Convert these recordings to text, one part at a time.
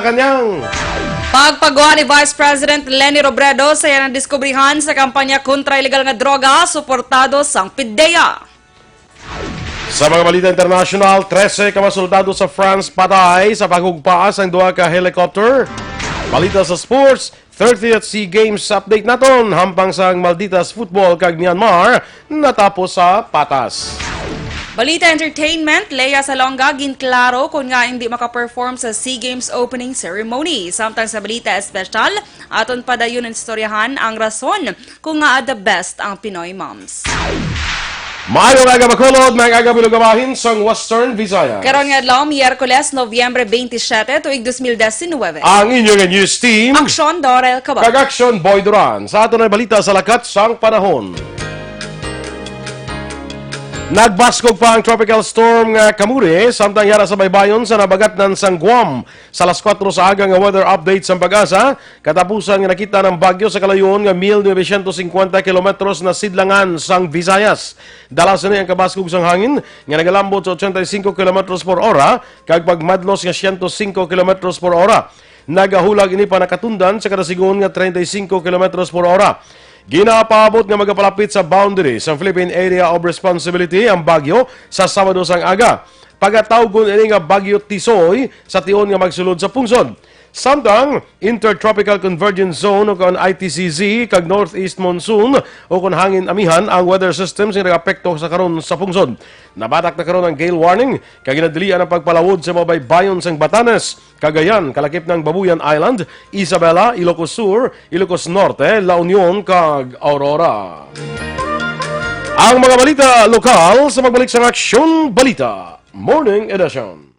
Kanyang Pagpagawa ni Vice President Leni Robredo sa yan ang diskubrihan sa kampanya kontra ilegal nga droga, suportado sang PIDEA. Sa mga balita international, 13 ka mga soldado sa France patay sa pagugpaas ang duha ka helicopter. Balita sa sports, 30th SEA Games update naton, hampang sang Malditas football kag Myanmar natapos sa patas. Balita Entertainment, Lea Salonga ginklaro kung nga hindi makaperform sa SEA Games opening ceremony. Samtang sa Balita Espesyal, aton padayon ang istoryahan ang rason kung nga the best ang Pinoy moms. Maayong aga Bacolod, may aga bilugabahin sa Western Visayas. Karon nga adlaw, Miyerkules, Nobyembre 27, tuig 2019. Ang inyong news team, Aksyon, Dorel, Cabatu. kag Aksyon Boy Duran. Sa aton ay balita sa lakat sang panahon. Nagbaskog pa ang tropical storm nga Kamuri, samtang yara sa baybayon sa nabagatnan sang Guam. Sa alas 4 sa aga nga weather update sa Pag-asa, katapusan nga nakita ng bagyo sa kalayon nga 1950 kilometros na sidlangan sang Visayas. Dalas ni ang kabaskog sang hangin nga nagalambot sa 85 kilometros por ora, kag pagmadlos nga 105 kilometros por ora. Nagahulag ini pa nakatundan sa kada sigon nga 35 kilometros por ora. Ginapaabot nga magapalapit sa boundary sa Philippine Area of Responsibility ang bagyo sa Sabado sang aga. Pagatawgon ini nga bagyo Tisoy sa tion nga magsulod sa pungsod. Samtang Intertropical Convergence Zone o kon ITCZ kag Northeast Monsoon o kon hangin amihan ang weather systems nga nag-apekto sa karon sa pungsod. Nabatak na karon ang gale warning kag ginadilian ang pagpalawod sa mga baybayon sang Batanes, Cagayan, kalakip ng Babuyan Island, Isabela, Ilocos Sur, Ilocos Norte, La Union kag Aurora. Ang mga balita lokal sa magbalik sa Aksyon Balita Morning Edition.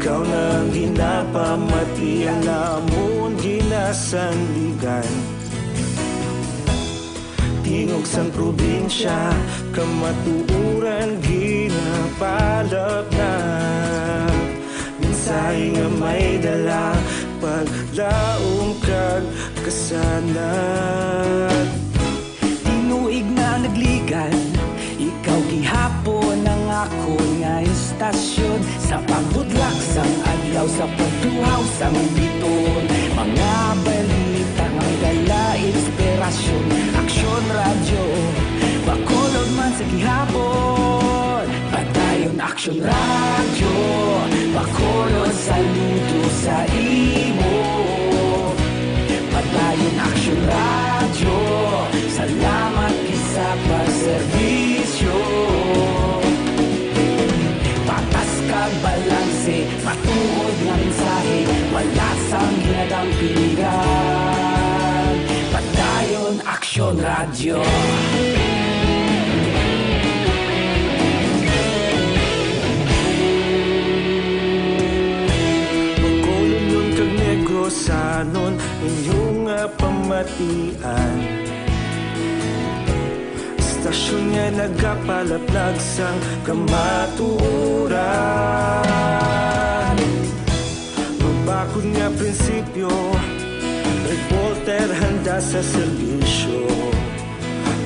Ikaw nang ginapamati ang namon ginasandigan. Tingog sang probinsya, kamatuuran ginapalap na. Minsay nga may dala, paglaong kag kasanat. Tinuig na nagligan, ikaw gihapon ang ako nga istasyon. Sa pagbudlak sang adlaw, sa pagtuhaw sang biton. Mga balita nga dala inspirasyon. Aksyon radyo, Bacolod man sa gihapon. Padayon Aksyon radyo, Bacolod saludo sa imo. Padayon Aksyon radyo, salamat isa pagserbisyo. Patas kag balanse, matuod nga mensahe, wala sang ginadang pilihan. Padayon Aksyon radyo. Bacolod nun kag Negrosanon, inyong pamatian. Istasyon nga nagapalaplag sang kamatuuran. Mabakod nga prinsipyo, reporter handa sa serbisyo.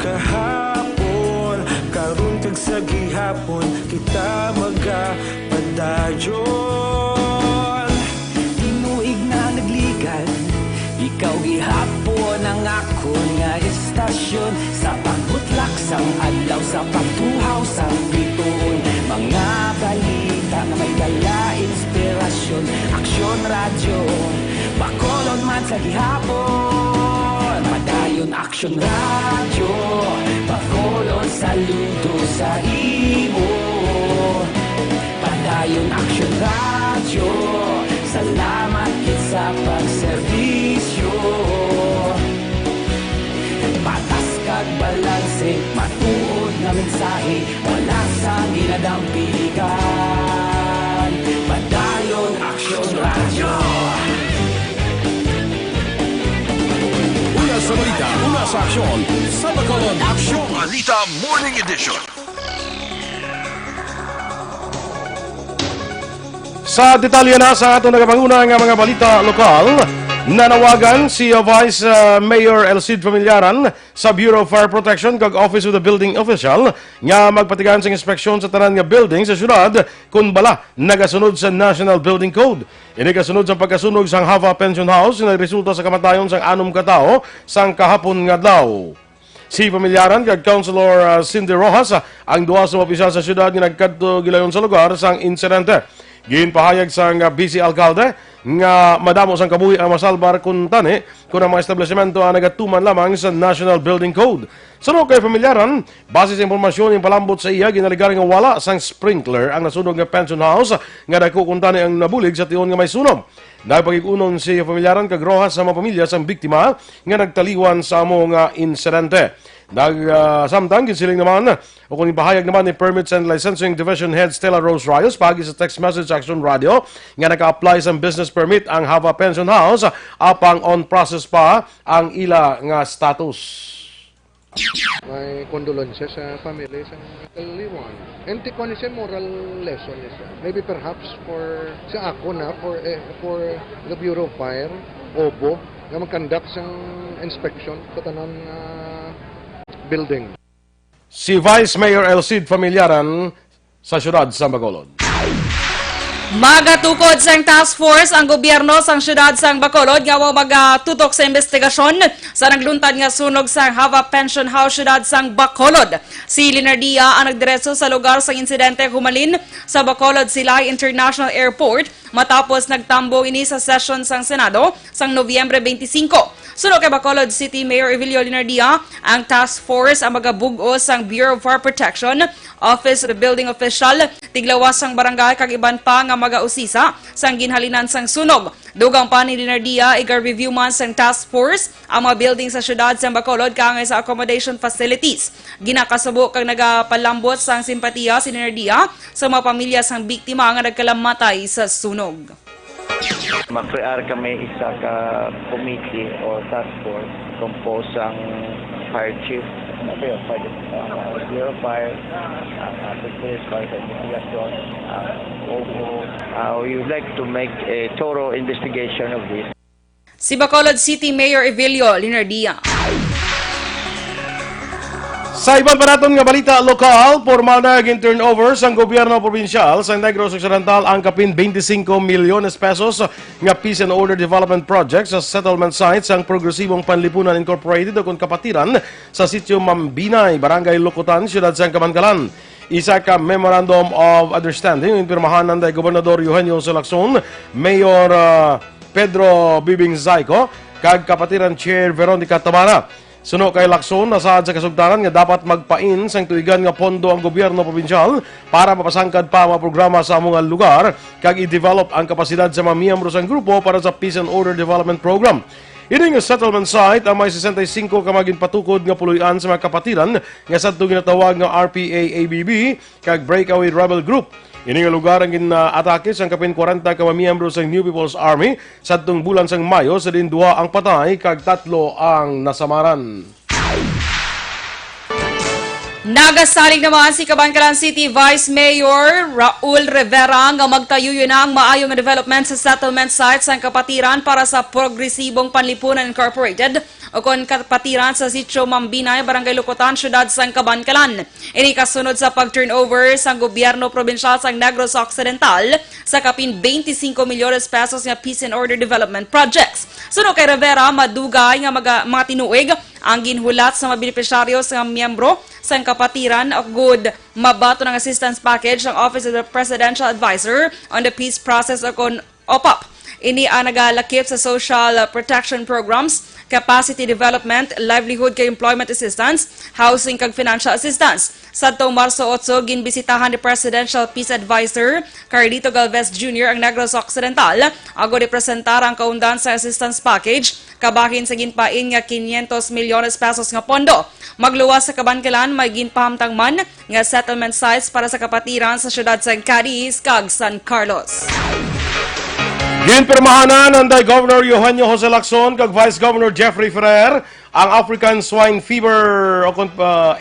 Kahapon, karon kag sa gihapon, kita magapadayon. Tinuig na nagligan, ikaw gihapon ang ako nga istasyon. Sa Isang adlaw sa pagtuhaw sa bituon, mga balita nga may dala inspirasyon. Aksyon radyo, Bacolod man sa gihapon. Padayon Aksyon radyo, Bacolod saludo sa imo. Padayon Aksyon radyo, salamat kit sa pagserbisyo. Patas kag balanse, matuod nga mensahe, wala sa ginadampikan. Padayon Aksyon radyo. Una sa balita, una sa aksyon, sa Bacolod Aksyon Balita Morning Edition. Sa detalye na sa ato nagapanguna nga mga balita lokal, nanawagan si Vice Mayor Elcid Familiaran sa Bureau of Fire Protection kag Office of the Building Official nga magpatigan sa inspeksyon sa tanan nga building sa syudad kung bala nagasunod sa National Building Code. Ini kasunod sa pagkasunog sang Hava Pension House nga resulta sa kamatayon sang 6 ka tawo sang kahapon nga adlaw. Si Familiaran kag Councilor Cindy Rojas ang duha sa opisyal sa syudad nga nagkadto gilayon sa lugar sang insidente. Ginpahayag sang BC Alcalde nga madamo sang kabuhi ang masalbar kun tani kung ang mga establishmento ang nagatuman lamang sa National Building Code. Sunog kay Familiaran, base sa impormasyon yung palambot sa iya, ginaligar nga wala sang sprinkler ang nasunog nga pension house nga dako kun tani ang nabulig sa tion nga may sunog. Nagpagigunon si Familiaran kag Rojas sa mga pamilya sang biktima nga nagtaliwan sa amo nga insidente. Samtang ginsiling naman o kung ipahayag naman ni Permits and Licensing Division Head Stella Rose Rios pagi sa text message action radio nga naka-apply sa business permit ang Hava Pension House apang on process pa ang ila nga status. May condolences sa family sa kaliwan. And tikon is a moral lesson is maybe perhaps for sa ako na for the Bureau of Fire, OBO, na mag-conduct sang inspection sa tanan building. Si Vice Mayor Elcid Familiaran sa syudad sa Bacolod. Magatukod sang task force ang gobyerno sang syudad sang Bacolod nga magtutok sa investigasyon sa nagluntad nga sunog sang Hava Pension House syudad sang Bacolod. Si Linardia ang nagdiretso sa lugar sang insidente humalin sa Bacolod Silay International Airport matapos nagtambo ini sa session sang Senado sang Nobyembre 25. Sunog kay Bacolod City Mayor Evelio Linardia, ang task force ang magabug-o sang Bureau of Fire Protection, Office of the Building Official, tiglawas sang barangay kag iban pa nga magausisa sang ginhalinan sang sunog. Dugang pa ni Linardia, iga-review man sang task force ang mga building sa syudad sang Bacolod kaangay sa accommodation facilities. Ginakasubo kag nagapalambot sang simpatiya si Linardia sa mga pamilya sang biktima nga nagkalamatay sa sunog. Mag-create kami isa ka committee o task force composed ang fire chief, Bureau of Fire, the police fire investigation, we would like to make a thorough investigation of this. Si Bacolod City Mayor Evelio Linardia. Sa iban pa naton nga balita lokal, formal na turnover sang gobyerno probinsyal sa Negros Occidental ang kapin 25 milyones pesos nga peace and order development project sa settlement site sang Progresibong Panlipunan Incorporated o kung kapatiran sa sitio Mambinay, Barangay Lukutan, Siyudad sang Kamankalan. Isa ka Memorandum of Understanding yung pirmahan ng Gobernador Eugenio Salacson, Mayor Pedro Bibing Zayco, kag kapatiran Chair Veronica Tabana. Suno kay Lacson, nasaad sa kasugdanan nga dapat magpain sang tuigan nga pondo ang gobyerno probinsyal para mapasangkad pa mga programa sa mga lugar kag i-develop ang kapasidad sa mga miyembro sang grupo para sa Peace and Order Development Program. Ini nga settlement site ang may 65 ka maging patukod nga puluyan sa mga kapatiran nga sadto ginatawag nga RPA-ABB kag Breakaway Rebel Group. Ini nga lugar ang gina-atake sang kapin 40 ka miyembro sang New People's Army sadtong bulan sang Mayo sa din 2 ang patay kag 3 ang nasamaran. Nagasalig naman si Cabancalan City Vice Mayor Raul Rivera nga magtayuyo na ang maayong development sa settlement sites ng kapatiran para sa Progresibong Panlipunan Incorporated o kon kapatiran sa sitio Mambinay, Barangay Lukutan, Siyudad sang Cabancalan. Ini kasunod sa pag-turnover sa gobyerno probinsyal sang Negros Occidental sa kapin 25 milyones pesos nga Peace and Order Development Projects. Suno kay Rivera, madugay nga mga tinuig ang ginhulat sa mga benepisyaryo sa miyembro sa kapatiran o good mabato ng assistance package ng Office of the Presidential Advisor on the Peace Process o OPAP. Ini ang nagalakip sa social protection programs, capacity development, livelihood kay employment assistance, housing kag financial assistance. Sadtong Marso 8, ginbisitahan ni Presidential Peace Advisor Carlito Galvez Jr. ang Negros Occidental ago ipresentar ang kaundan sa assistance package kabahin sa ginpain nga 500 milyones pesos nga pondo. Magluwas sa Kabankilan may ginpahamtang man nga settlement sites para sa kapatiran sa syudad sa Cadiz kag San Carlos. Ginpirmahanan ng Governor Eugenio Jose Lacson kag Vice Governor Jeffrey Ferrer ang African Swine Fever o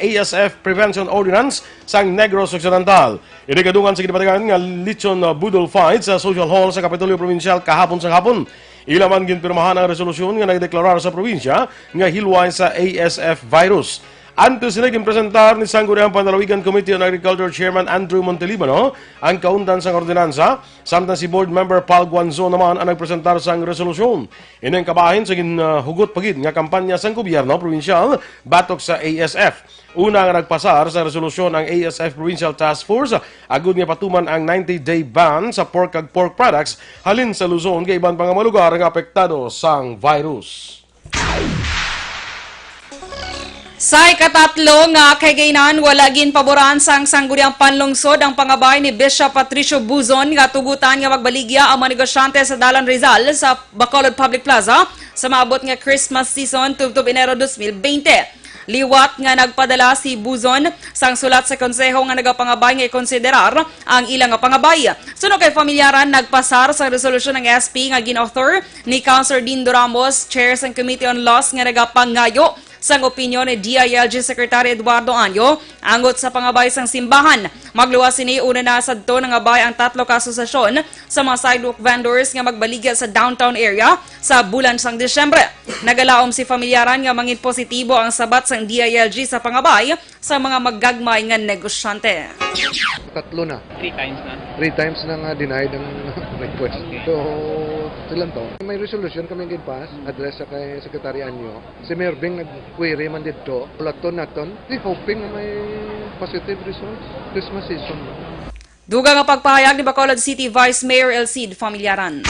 ASF Prevention Ordinance sang Negros Occidental. Inikadungan sa ginapatagan nga lechon budol fight sa Social Hall sa Kapitolyo Provincial kahapon sa hapon. Ilaman ginpirmahan ang resolusyon nga nagdeklarar sa probinsya nga hilway sa ASF virus. Antes sila ginpresentar ni Sangguniang Panlalawigan Committee on Agriculture Chairman Andrew Montelibano ang kaundan sang ordinansa, samtang si Board Member Paul Guanzo naman ang nagpresentar sang resolusyon. Inang kabahin sa ginhugot pagid nga kampanya sang gobyerno provincial batok sa ASF. Una nga nagpasar sa resolusyon ang ASF Provincial Task Force, agud nga patuman ang 90-day ban sa pork kag pork products halin sa Luzon kay iban pa nga mga lugar nga apektado sang virus. Sa ikatatlo nga kagaynan, wala gin paboran sang sangguniang panlungsod ang pangabay ni Bishop Patricio Buzon nga tugutan nga magbaligya ang mga negosyante sa Dalan Rizal sa Bacolod Public Plaza sa maabot nga Christmas season tubtob Enero 2020. Liwat nga nagpadala si Buzon sang sulat sa konseho nga nagapangabay nga ikonsiderar ang ilang nga pangabay. Suno kay familyaran nagpasar sa resolusyon ng SP nga gin-author ni Councilor Dean Doramos, Chair sang Committee on Laws nga nagapangayo sang opinyon ni DILG Secretary Eduardo Anyo angot sa pangabay sang simbahan. Magluwas sini una na sadto nga bay ang tatlo ka asosasyon sa mga sidewalk vendors nga magbaligya sa downtown area sa bulan sang Disyembre. Nagalaom si familyaran nga mangin positibo ang sabat sang DILG sa pangabay sa mga maggagmay nga negosyante. Tatlo na. 3 times na. 3 times na nga denied ang request. So, silang to. May resolution kami ginpas, address sa kay Secretary Anyo. Si Mayor Bing nag-query man dito. Ulaton naton. We hoping na may positive results. Christmas season. Duga nga pagpahayag ni Bacolod City Vice Mayor Elcid Familyaran.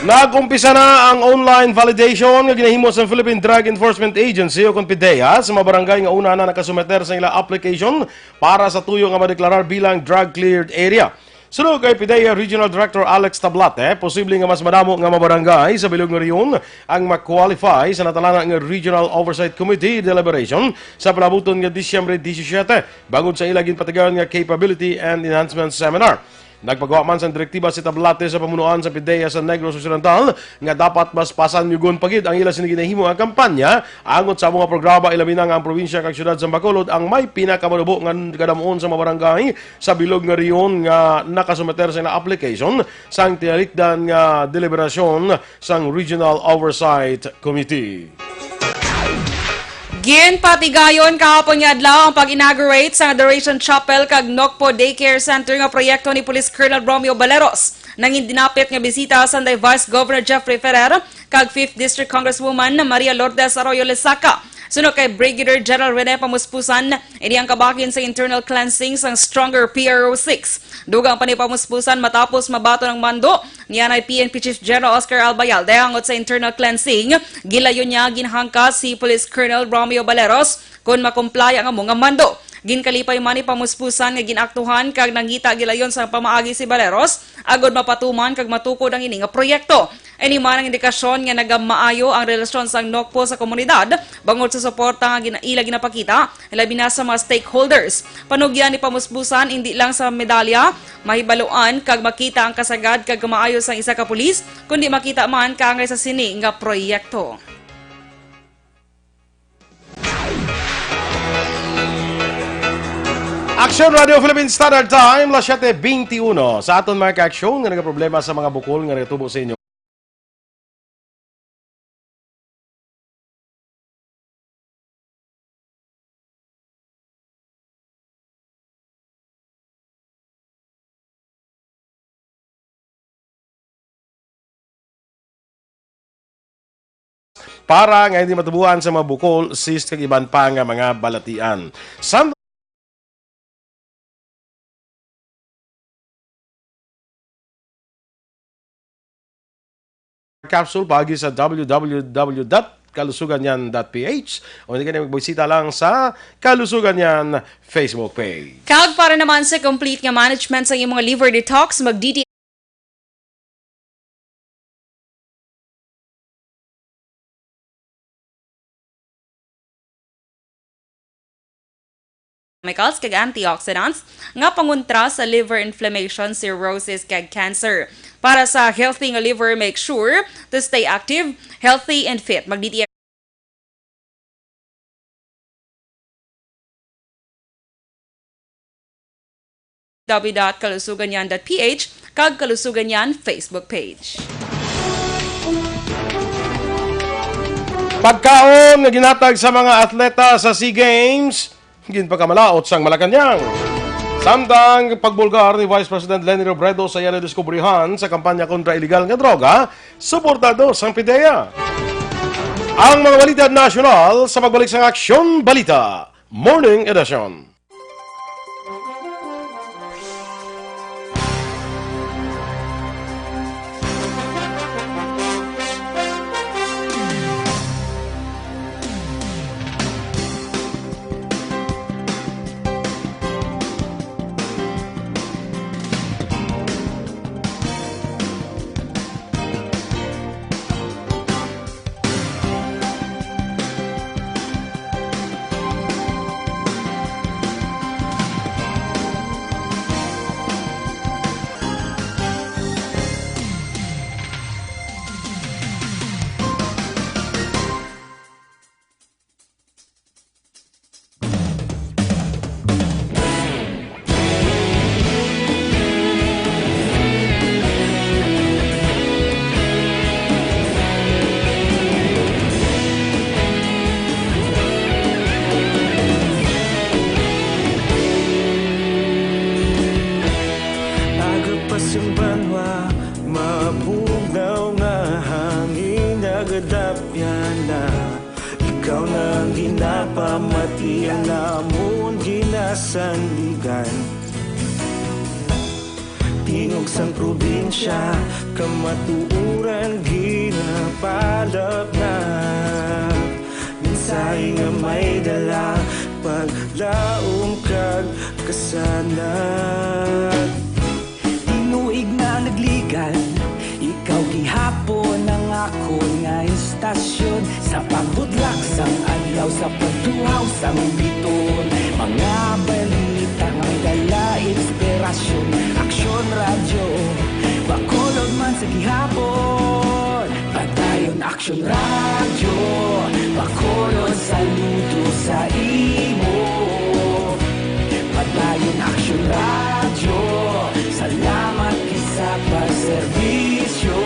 Nagumpisa na ang online validation nga ginahimo sa Philippine Drug Enforcement Agency o PDEA sa mga barangay nga una na nakasumeter sa ilang application para sa tuyo nga madeklarar bilang drug-cleared area. Sunod kay PDEA Regional Director Alex Tablate, posible nga mas madamo nga mabarangay sa bilog nga riyon ang ma-qualify sa natalana nga Regional Oversight Committee deliberation sa panabuton nga Disyembre 17 bangod sa ilagin patigayon nga Capability and Enhancement Seminar. Nagpagawa man sa direktiba si Tablate sa pamunuan sa PDEA sa Negros Occidental nga dapat mas pasan yugon pagid ang ila siniginahimo ang kampanya angot sa mga programa ilabi na nga ang probinsya kag syudad sa Bacolod ang may pinakamalubo nga kadamuon sa mga barangay sa bilog nga riyon nga nakasumeter sa ilang application sang tinalikdan nga deliberasyon sang Regional Oversight Committee. Ginpatigayon kahapon nga adlaw ang pag-inaugurate sa Adoration Chapel kag Nokpo Daycare Center nga proyekto ni Police Colonel Romeo Baleros. Nangin dinapit nga bisita sa Vice Governor Jeffrey Ferrer kag 5th District Congresswoman Maria Lourdes Arroyo Lesaca. Sunod kay Brigadier General Rene Pamuspusan, ini ang kabakin sa internal cleansing sang Stronger PRO6. Dugang panipamuspusan matapos mabato ng mando, niyan ay PNP Chief General Oscar Albayalde hangot sa internal cleansing. Gilayon niya ginhangkas si Police Colonel Romeo Baleros kung makumplay ang among mando. Ginkalipay man ni pamuspusan nga ginaktuhan kag nangita gilayon sa pamaagi si Baleros agod mapatuman kag matukod ang ini nga proyekto. Ini man ang indikasyon nga nagamaayo ang relasyon sang Nokpo sa komunidad bangod sa suporta nga ila ginapakita labi na sa mga stakeholders. Panugyan ni pamuspusan hindi lang sa medalya mahibaluan kag makita ang kasagad kag maayo sang isa ka pulis kundi makita man kaangay sa sini nga proyekto. Aksyon Radio Philippine Standard Time, las 7:21. Sa aton mga ka-aksyon nga nagka-problema sa mga bukol nga natubo sa inyo. para nga hindi matubuan sa mga bukol, cyst, kag iban pa nga mga balatian. Capsule pagi sa www.kalusuganyan.ph o hindi ka na magbisita lang sa Kalusuganyan Facebook page. Kag para naman sa complete nga management sa iyong mga liver detox, mag-DT chemicals kag antioxidants nga pangontra sa liver inflammation, cirrhosis kag cancer. Para sa healthy nga liver, make sure to stay active, healthy and fit. Mag-DT www.kalusuganyan.ph kag Kalusuganyan Facebook page. Pagkaon nga ginatag sa mga atleta sa SEA Games, ginpagkamalaot sang Malacanang. Samtang pagbulgar ni Vice President Leni Robredo sa yan diskubrihan sa kampanya kontra illegal nga droga, suportado sang PIDEA. Ang mga balita nasyonal sa pagbalik sa Aksyon Balita, Morning Edition. Pamati ang namon ginasandigan. Tingog sang probinsya, kamatuuran ginapalap na. Minsay nga may dala, paglaom kag kasanag. Tinuig na nagligan, ikaw gihapon ang ako nga istasyon. Sa pagbudlak sang adlaw, sa pagtuhaw sang biton. Mga balita nga may dala inspirasyon. Aksyon radyo, bakolod man sa gihapon. Padayon Aksyon radyo, bakolod saludo sa imo. Padayon Aksyon radyo, salamat kisa pagserbisyo.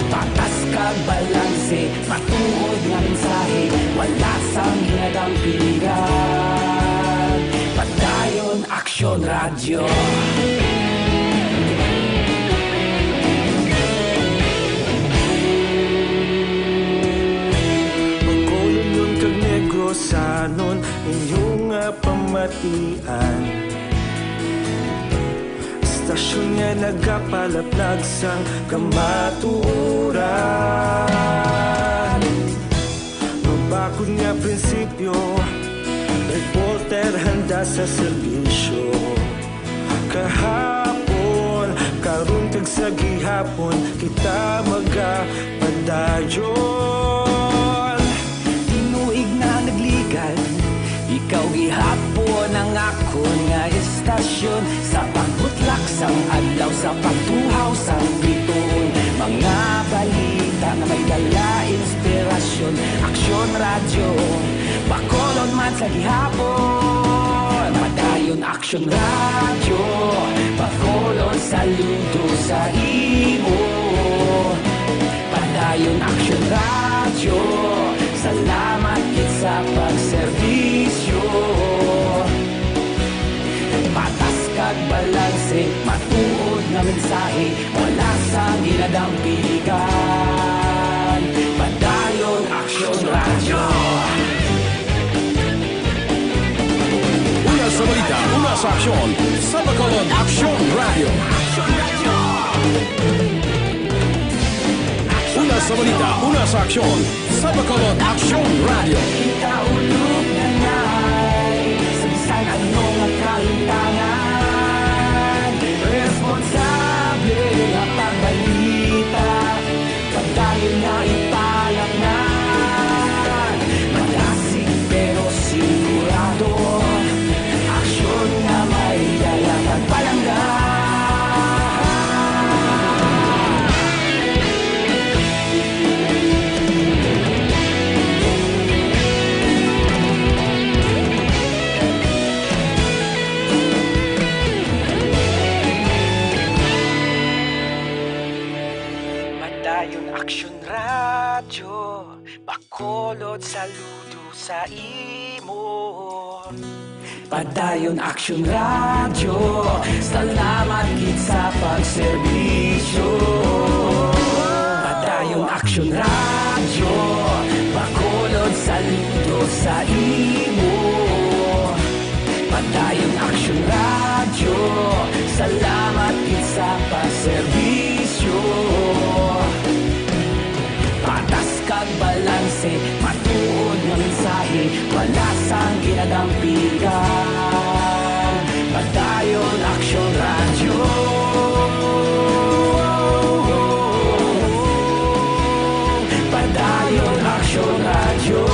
Patas kag balanse, matuod nga mensahe, wala sang hinadang piligan. Padayon Aksyon radyo. Bakolod nun kag negosanon, inyong pamatian. Stasyon nga nagapalaplag sang kamatuuran. Mabakod nga prinsipyo, reporter handa sa serbisyo. Kahapon, karun kag sa gihapon, kita magapadayon. Tinuig na nagligan, ikaw gihapon ang ako nga istasyon. Sa pagbutlak sang adlaw, sa pagtuhaw sang biton. Mga balita na may dala inspirasyon. Aksyon radyo, bakolod man sa gihapon. Padayon Aksyon radyo, bakolod saludo sa imo. Padayon Aksyon radyo, salamat kit sa pagserbisyo. Patas kag balanse, matuod nga mensahe, wala sang hinadang piligan. Aksyon sa Bacolod Aksyon Radio. Una sa balita, una sa aksyon sa Bacolod Aksyon Radio. Kaulog na na'y sa bisan anong nakahintangan. Responsable na pagbalita, pagdahil na ipalaknan. Malasig pero sigurado, aksyon na may dalang pagpalanggan. Padayon Aksyon Radyo, Bacolod saludo sa imo. Padayon Aksyon Radyo, salamat gid sa pagserbisyo. Padayon Aksyon Radyo, Bacolod saludo sa imo. Padayon Aksyon Radyo, salamat gid sa pagserbisyo. Patas kag balanse, matuod nga mensahe, wala sang ginadampigan. Padayon Aksyon Radyo. Padayon Aksyon Radyo.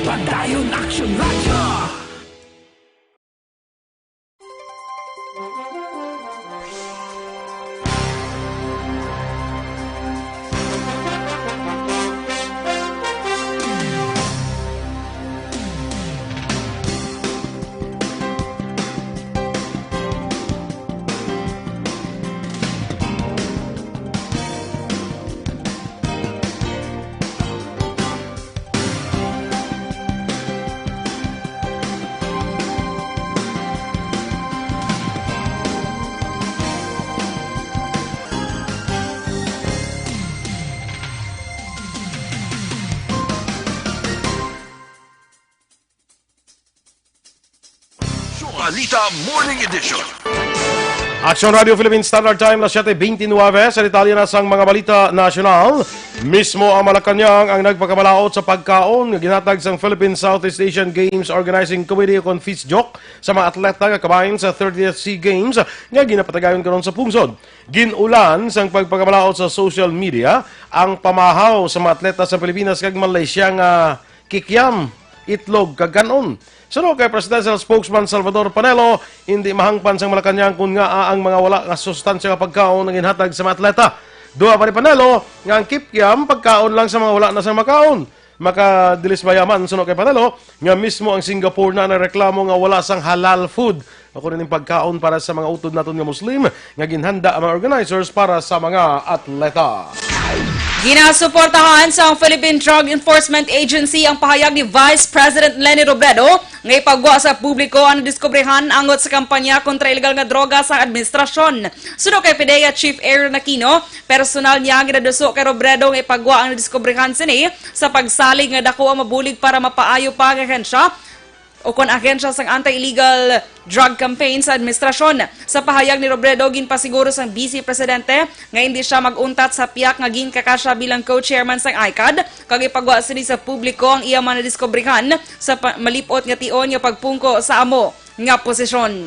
Padayon Aksyon Radyo. Balita Morning Edition. Aksyon Radio Philippines Standard Time, 7:29 sa detalye na sang mga balita nasyonal. Mismo ang Malacanang ang nagpakabalaot sa pagkaon nga ginatag sang Philippine Southeast Asian Games Organizing Committee kon Fitzjoke sa mga atleta nga kabahin sa 30th SEA Games nga ginapatagayon karon sa pungsod. Ginulan sang pagpakabalaot sa social media ang pamahaw sa mga atleta sa Pilipinas kag Malaysia nga kikiam, itlog kag kanon. Suno kay Presidential Spokesman Salvador Panelo, hindi mahangpan sang Malacanang kung nga ang mga wala nga sustansya nga pagkaon ang ginhatag sa mga atleta. Duha pa ni Panelo nga ang kikiam pagkaon lang sa mga wala na sa makaon. Makadilis mayaman suno kay Panelo nga mismo ang Singapore na reklamo nga wala sang halal food. Ako rin yung pagkaon para sa mga utod naton nga Muslim nga ginhanda ang mga organizers para sa mga atleta. Ginasuportahan sa Philippine Drug Enforcement Agency ang pahayag ni Vice President Leni Robredo nga ipagwa sa publiko ang diskubrehan angot sa kampanya kontra ilegal nga droga sa administrasyon. Suno kay PDEA Chief Aaron Aquino, personal niya ginaduso kay Robredo nga ipagwa ang diskubrehan sini sa pagsalig nga dako ang mabulig para mapaayo pa ang ahensya o kon ahensya sang anti-illegal drug campaign sa administrasyon. Sa pahayag ni Robredo, ginpasiguro sang Vice Presidente nga hindi siya maguntat sa piyak nga ginkakasya bilang co-chairman sang ICAD kag ipagwa sini sa publiko ang iya man nadiskubrihan sa malipot nga tion nga pagpungko sa amo nga posisyon.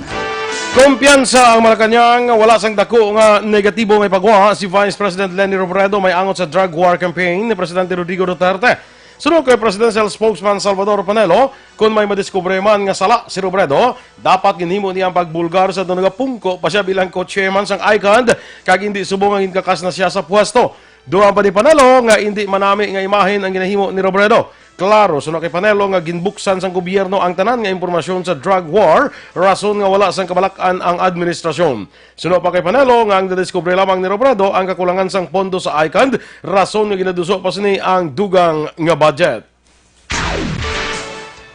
Kumpiyansa ang Malacanang, wala sang dako nga negatibo may pagwa si Vice President Leni Robredo may angot sa drug war campaign ni Presidente Rodrigo Duterte. Sunod kay Presidential Spokesman Salvador Panelo, kung may madiskubre man nga sala si Robredo, dapat ginhimo niya ang pagbulgar sa doon nga pungko pa siya bilang co-chairman sang ICAD kag hindi subong ang kakas na siya sa pwesto. Duha pa ni Panelo nga hindi manami nga imahen ang ginahimo ni Robredo. Klaro, sunod kay Panelo nga ginbuksan sang gobyerno ang tanan nga impormasyon sa drug war, rason nga wala sang kabalakan ang administrasyon. Sunod pa kay Panelo nga ang nadiskubre lamang ni Robredo ang kakulangan sang pondo sa ICAD, rason nga ginaduso pa sini ang dugang nga budget.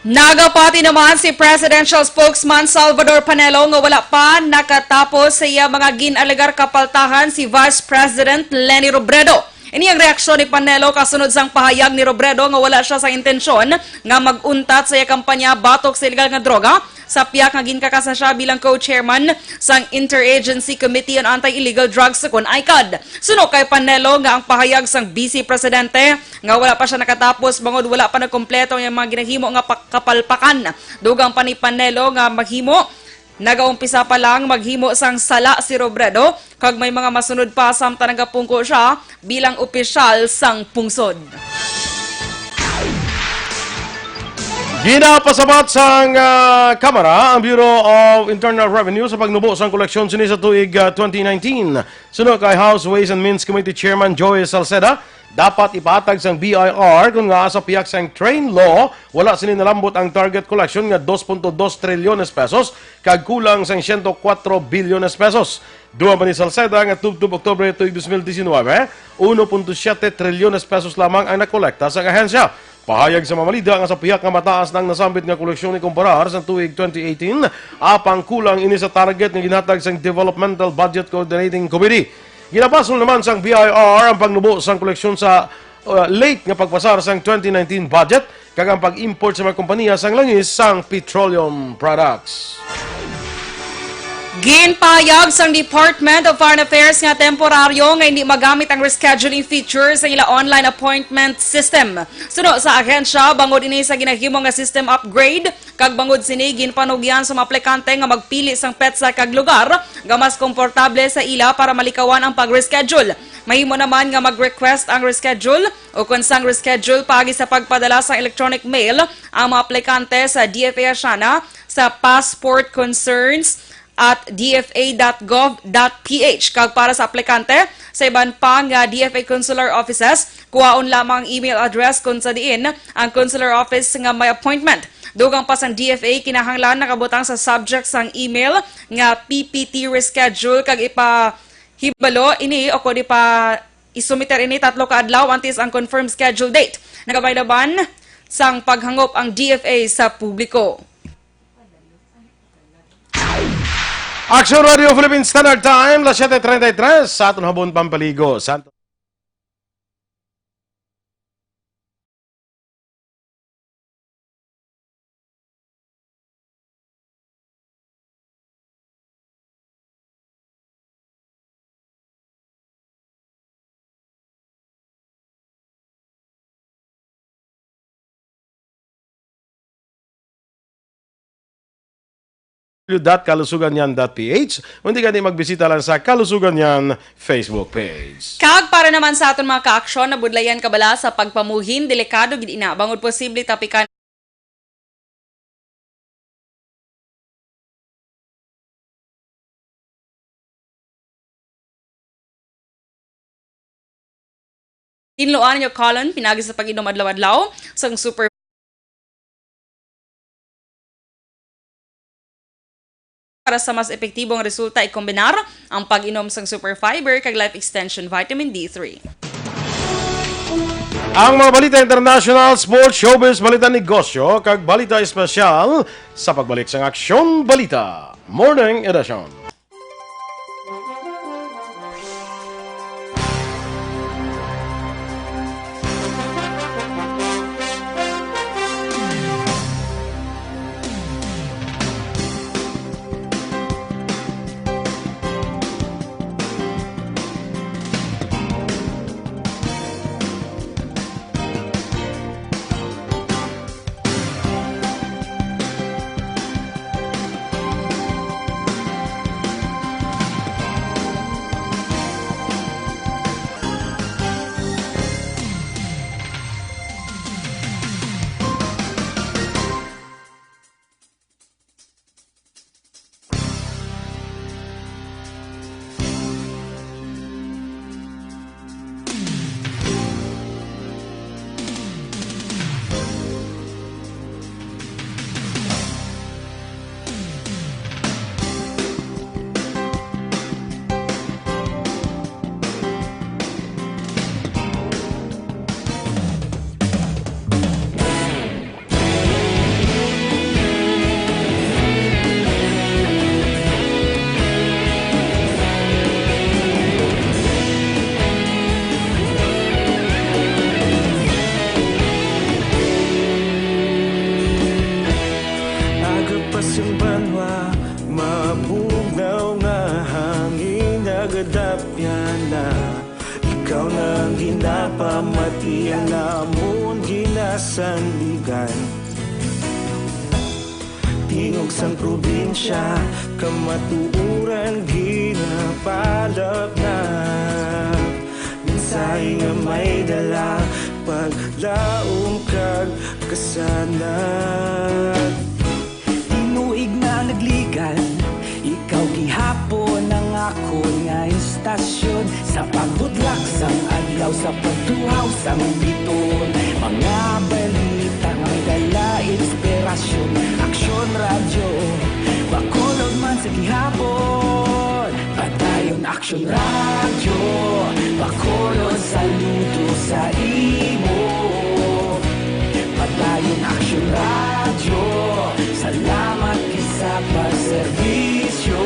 Nagapati naman si Presidential Spokesman Salvador Panelo nga wala pa nakatapos sa iya mga ginalegar kapaltahan si Vice President Leni Robredo. Ini ang reaksyon ni Panelo kasunod sang pahayag ni Robredo nga wala siya sa intensyon nga maguntat sa iya kampanya batok sa illegal nga droga. Sa piyak nga ginkakasa siya bilang co-chairman sang Interagency Committee on Anti-Illegal Drugs sa ICAD. Suno kay Panelo nga ang pahayag sang Vice Presidente nga wala pa siya nakatapos bangod wala pa nagkompleto ang mga ginahimo nga kapalpakan. Dugang pa ni Panelo nga maghimo nagaumpisa pa lang maghimo sang sala si Robredo kag may mga masunod pa samtang nagapungko siya bilang opisyal sang pungsod. Ginapasabat sang Kamara ang Bureau of Internal Revenue sa pagnubo sang koleksyon sini sa tuig 2019. Sunod kay House Ways and Means Committee Chairman Joey Salceda, dapat ipatag sang BIR kung nga sa piyak sang train law wala sini nalambot ang target collection nga 2.2 trilyones pesos kag kulang sang 104 bilyones pesos. Duwa pa ni Salceda nga tubtub Oktubre 2019, 1.7 trilyones pesos lamang ang nakolekta sa ahensya. Pahayag sa mamalida nga sa piyak nga mataas ng nasambit nga koleksyon ni kumparar sa tuig 2018 apang kulang ini sa target nga ginhatag sang Developmental Budget Coordinating Committee. Ginabasol naman sang BIR ang pagnubo sang koleksyon sa late nga pagpasar sang 2019 budget kag ang pag-import sa mga kompanya sang langis sang petroleum products. Ginpahayag sang Department of Foreign Affairs nga temporaryo nga hindi magamit ang rescheduling features sa ila online appointment system. Suno sa ahensya, bangod ini sa ginahimo nga system upgrade, kag bangod sini ginpanugyan sa mga aplikante nga magpili sang petsa kag lugar nga mas komportable sa ila para malikawan ang pag-reschedule. Mahimo naman nga mag-request ang reschedule o kung sang reschedule pagi sa pagpadala sa electronic mail ang mga aplikante sa DFA Asiana sa passport concerns at dfa.gov.ph. Kag para sa aplikante, sa iban pa nga DFA consular offices, kuhaon lamang email address kung sa diin ang consular office nga may appointment. Dugang pa sang DFA, kinahanglan nakabutang sa subject sang email nga PPT reschedule kag ipahibalo ini o kung ipa isumiter ini 3 ka adlaw antes ang confirmed schedule date. Nagabay laban sang paghangop ang DFA sa publiko. Aksyon Radio Philippine Standard Time, las 7:33 sa aton habon pampaligo. www.kalusuganyan.ph o hindi ka din magbisita lang sa Kalusuganyan Facebook page. Kag para naman sa aton mga ka-aksyon na budlayan kabala sa pagpamuhin, delikado gid ina bangod posible tapikan tinloan niyo Colin pinagi sa pag-inom adlaw-adlaw sang super para sa mas epektibong resulta ikombinar ang pag-inom sang super fiber kag life extension vitamin D3. Ang mga balita international, sports, showbiz, balita negosyo, kag balita espesyal sa pagbalik sa Aksyon Balita Morning Edition. ikaw nang ginapamatian namon ginasandigan. Tingog sang probinsya, kamatuuran ginapalap na. Minsay nga may dala, paglaom kag kasanag. Tinuig na nagligan, ikaw gihapon ang ako nga istasyon. Sa pagbutlak sang adlaw, sa pagtuhaw sang biton. Mga balita nga may dala inspirasyon. Aksyon radyo, bakulog man sa gihapon. Padayon aksyon radyo, bakulog saludo sa imo. Padayon aksyon radyo, salamat kisa pagserbisyo.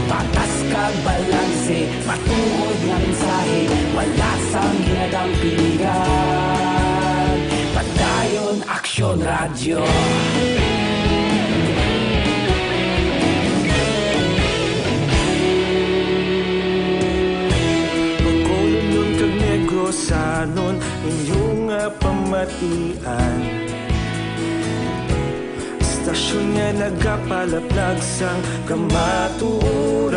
Patas kag balanse, matuod nga mensahe, wala sang ginadampingan. Padayon aksyon radyo. Pagkulong nun kag negosanon, inyong pamatian. Istasyon nga nagapalaplag sang kamatuuran.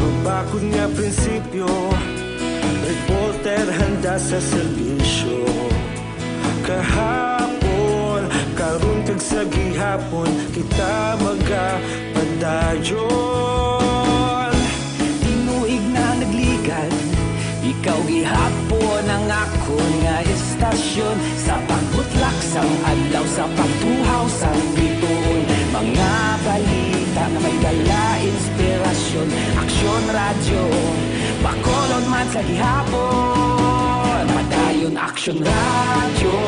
Magbakod nga prinsipyo, reporter handa sa serbisyo. Kahapon, karon kag sa gihapon, kita magapadayon. Tinuig na nagligan, ikaw gihapon ang ako nga istasyon. Sa pagbutlak sang adlaw, sa pagtuhaw sang biton. Mga balita na may dala inspirasyon. Aksyon radyo, bakolon man sa gihapon. Padayon aksyon radyo,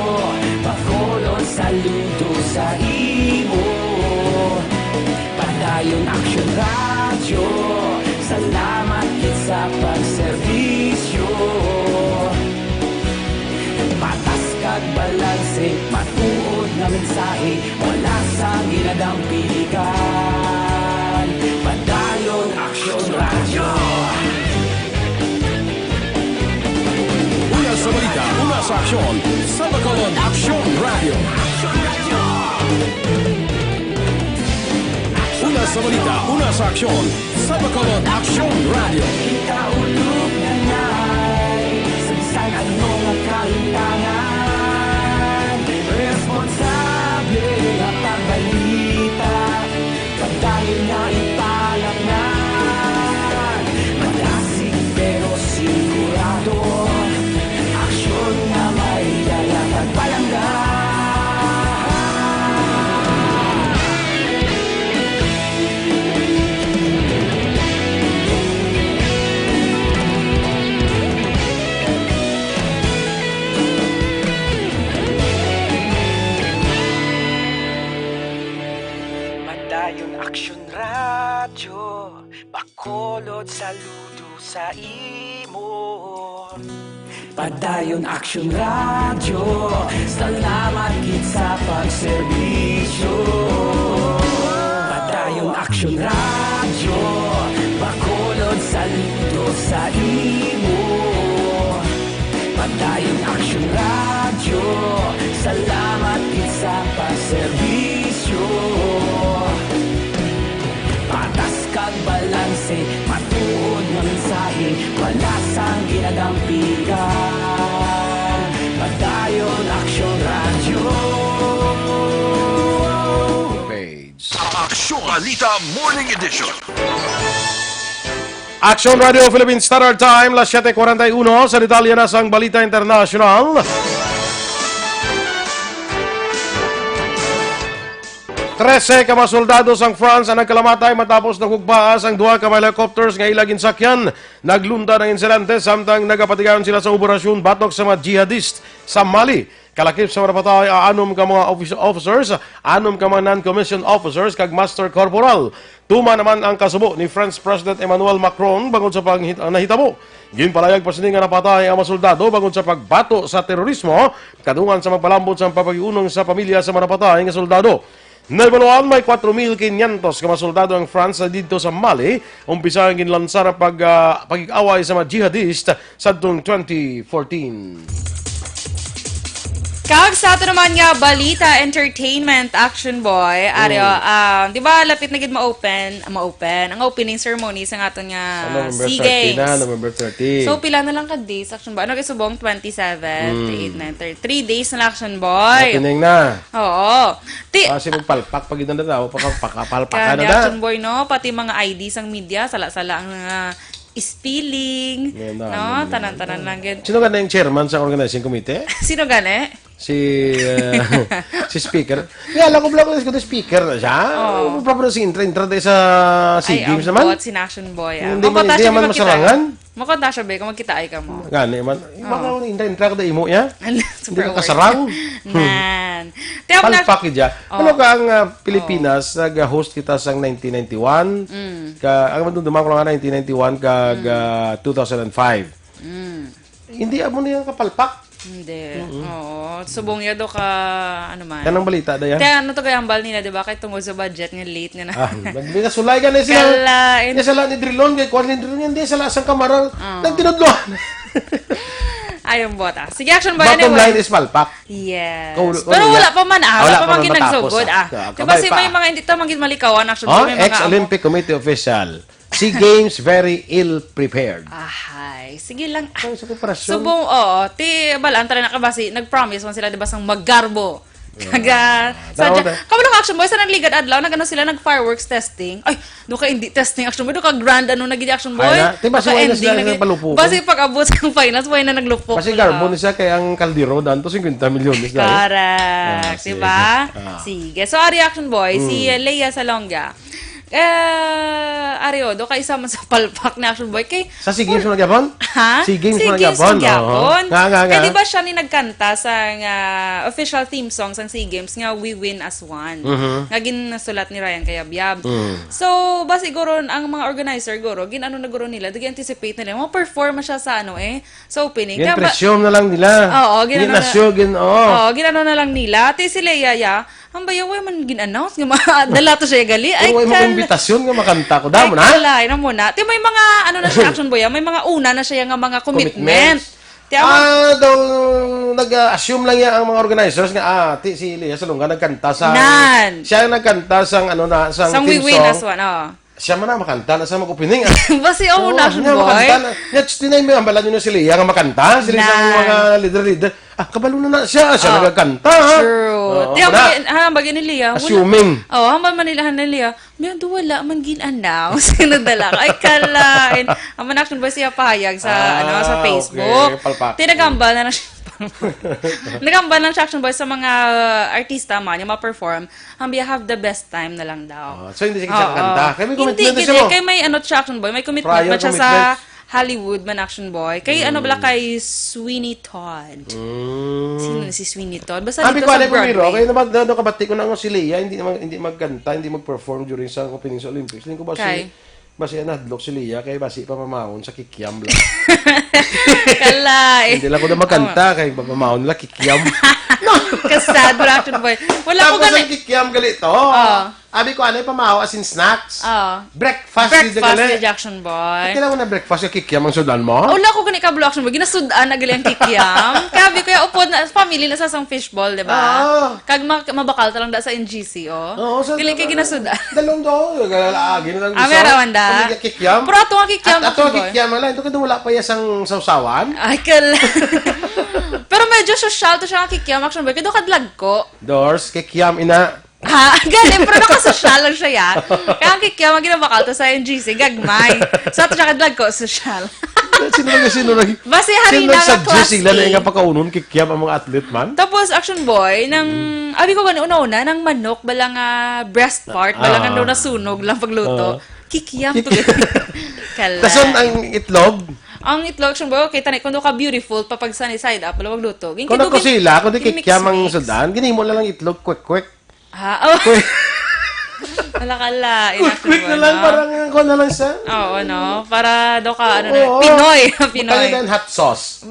bakolon saludo sa imo. Padayon aksyon radyo, salamat kit sa pagserbisyo. Patas kag balanse, matuod na mensahe, wala sang ginadampingan. Padayon aksyon radyo. Una sa balita, una sa aksyon, sa Bacolod Aksyon Radio. Una sa balita, una sa aksyon, sa Bacolod Aksyon Radio. Kaulog na na'y sagsag ano nga kahintangan. Responsable nga pagbalita, pagdayon na ipalap na. Malasig pero sigurado, aksyon nga may dala pagpalanggan. Padayon aksyon radyo, bakolod saludo sa imo. Padayon aksyon radyo, salamat kit sa pagserbisyo. Padayon aksyon radyo, bakolod saludo sa imo. Padayon aksyon radyo, salamat kit sa pagserbisyo. Patas kag balanse, matuod nga mensahe, wala sang ginadampigan. Padayon aksyon radyo. Page. Aksyon Balita Morning Edition. Aksyon Radio Philippine Standard Time, las 7:41 sa detalye na sang Balita International. 13 ka mga soldados ang France ang nagkalamatay matapos nagugbaas ang duha ka mga helicopters nga ilagin sakyan. Naglunda ng insidente samtang nagapatigayon sila sa operasyon batok sa mga jihadist sa Mali. Kalakip sa mga patay, 6 ka mga officers, 6 ka mga non-commissioned officers, kag master corporal. Tuma naman ang kasubo ni French President Emmanuel Macron bangod sa nahitabo. Ginpalayag pa sini nga napatay ang mga soldado bangod sa pagbato sa terorismo, kadungan sa magpalambot sa papagiunong sa pamilya sa mga napatay nga soldado. Nabaluan may 4,500 ka mga soldado ang France na dito sa Mali. Umpisa ang ginlansar ang pag-away sa mga jihadist sa 2014. Kag sa ato naman nga Balita Entertainment Action Boy, Aryo, di ba lapit na gid ma-open ang opening ceremony sa aton nga November SEA 30 Games. na, November 30. So pila na lang ka days Action Boy? Ano kay subong 27, 28, 9, 3 days na lang, Action Boy. Opening na. Oo. Kasi magpalpak pag na daw, pakapalpakan na Kaya na. Action Boy no, pati mga IDs ang media sala-sala ang spilling, Yan na, no, ano, tanan-tanan lang gid. Sino ka na yung chairman sa organizing committee? Sino gani? Si si speaker. Kaya alam ko blang ko speaker na siya. Oh. Proper si intra tayo sa SEA Games naman. Ay, ang Action Boy. Hindi man masarangan. Makonta siya, be, kung magkita ay ka mo. Gani man. Baka intra ka da imo niya. Hindi Super ka kasarang. Nan. Tiyak na, Palpak dya. Ano ka ang Pilipinas, nag-host kita sa 1991, ang dumang ko nga 1991 kag 2005. Hindi mo niya kapalpak. Hindi. Oo. Subong ya do ka, ano man. Yan ang balita da yan. Kaya ano to kaya ambal nila, di ba? Kaya tungkol sa budget nga late nga na. Nagsulay ka na sila. Kalain. Hindi sila ni Drilon, kaya kuwan ni Drilon, hindi sila asang kamaral. Nagtinudloan. Ayong bota. Sige, Action Boy. Bottom Anyway. line is palpak. Yes. Kung- Pero kung wala niya- pa man wala Wala pa pa man man ginagsugod matapos, Diba kabay si pa. may mga hindi ta man malikawan, Action Boy. May mga Ex-Olympic Committee official. SEA Games very ill-prepared. Ahay. Sige lang. Ay, sa preparasyon. Subong, oo. Ti, balaan tala na kabasi. Nag-promise man sila, di ba, sang maggarbo. Kaga, Daw, daw. kabalo ka, Action Boy, sa nagligad adlaw, nagano sila, nag-fireworks testing. Ay, doon ka hindi testing, Action Boy, doon ka grand, ano, naging Action Boy. Ay na. Di ba, Doon ka suway na ending, sila naging- nagpalupok? Basi pag-abot sa finals, buhay na naglupok. Kasi nila. garbo ni siya kaya ang kaldero danto 50 milyones na. Correct. sige. Diba? Sige. So, Ari Action Boy, si Leia Salonga. Ario, do kay isa man sa palpak na Action Boy. Kay, Sa SEA Games mo nagyapon? ha? SEA Games mo SEA nagyapon? nagyapon. Nga. Kaya di ba siya ni nagkanta sa official theme song sa SEA Games nga We Win as One. Nga ginasulat ni Ryan Kayabyab. So, ba siguro ang mga organizer guro, ginano na guro nila, anticipate nila, perform siya sa sa opening. Yan, Kaya ba- presyon na lang nila. Oo, ginano na- Ginasyo, Oo, ginano na lang nila. Ate si Leia, ang bayaw man gin-announce nga dala to siya gali. Ay, Pero may imbitasyon nga makanta ko. Damo na. Ay, na muna. Ti may mga ano na siya Action Boy, may mga una na siya nga mga commitment. Ti Daw nag-assume lang yan ang mga organizers nga, si Leia Salonga nagkanta sa... Nan. Siya ang nagkanta sang sang We theme Win as song. One, Siya man na makanta na sa mag-opening. Basi una Action Boy. Next, tinay mo, ambalan nyo na si Leia nga makanta. Sila Nan. isang mga leader-leader. Kabalo na siya. Siya nagkanta. True. Ti bagay ni Leia. Assuming. Hambal manilahan ni Leia. May wala man gin-announce. Sinadala. Ay, kalain. Ang man Action Boy siya pahayag sa sa Facebook. okay. Palpak. Tinagambal na siya. Nagambal lang siya Action Boy sa mga artista man yung ma-perform. Hambi have the best time na lang daw. So, hindi siya kanta. Kaya may Hindi, commitment na siya mo. kay may siya Action Boy. May commitment Prior man siya sa commitments. Hollywood man Action Boy. Kay kay Sweeney Todd. Sino na si Sweeney Todd? Basta Sabi dito ko, sa alay pumiro, Broadway. kaya naman kabati ko na nga si Leia, hindi magkanta, hindi mag-perform during sa opening sa Olympics. Hindi ko basi nadlok si Leia, kaya basi pamamahon sa kikiam lang. Kalay. Hindi lang ko na magkanta, kaya pamamahon nila kikiam. Kasad mo Action Boy. Wala ko Tapos ang gani. kikiam galito. Abi ko, ano yung pamahaw as in snacks? Breakfast Breakfast gali. ni Action Boy. Kailangan na breakfast yung kikiam ang sudan mo? Wala ko gani kablo Action Boy. Ginasudan na gali ang kikiam. Kaya bi kaya upod na family na sa sang fishball, di ba? Kag mabakal ta lang da sa NGC, Oo, sa- Gali kay ginasudan. Dalong do, galalaagin na lang Meron da. Kung kikiam. Pero ato nga kikiam At ato Action Boy. kikiam lang, ito kada wala pa yasang sausawan. Ay, kala. Pero medyo social to siya nga kikiam Action Boy. Kaya doon kadlag ko. Doors, kikiam ina. Ha? Galing, pero nakasosyal lang siya ya. Kaya ang kikiam, ang ginabakal to sa NGC, gagmay. So, ato siya kadlag ko, social. Sino nag Basi Sino harina nga nag-suggest class sila na A. yung pakaunon kikiam ang mga athlete man? Tapos, Action Boy, abi ko gani una-una, ng manok, balang breast part, balang daw nasunog lang pagluto. Kikiam to. Kala. Tapos ang itlog, Ang itlog, Action Boy, okay, tanay, kung doon ka beautiful, papag sunny side up, wala magluto. kung ako sila, kung di kikiam ang sudan, ginimo lang ang itlog, quick. Ha? Oh. Alakala. Quick na lang, parang ko na lang siya. Oo, no? Para daw ka, Oo. Pinoy. Pinoy. Pagkalitan hot sauce.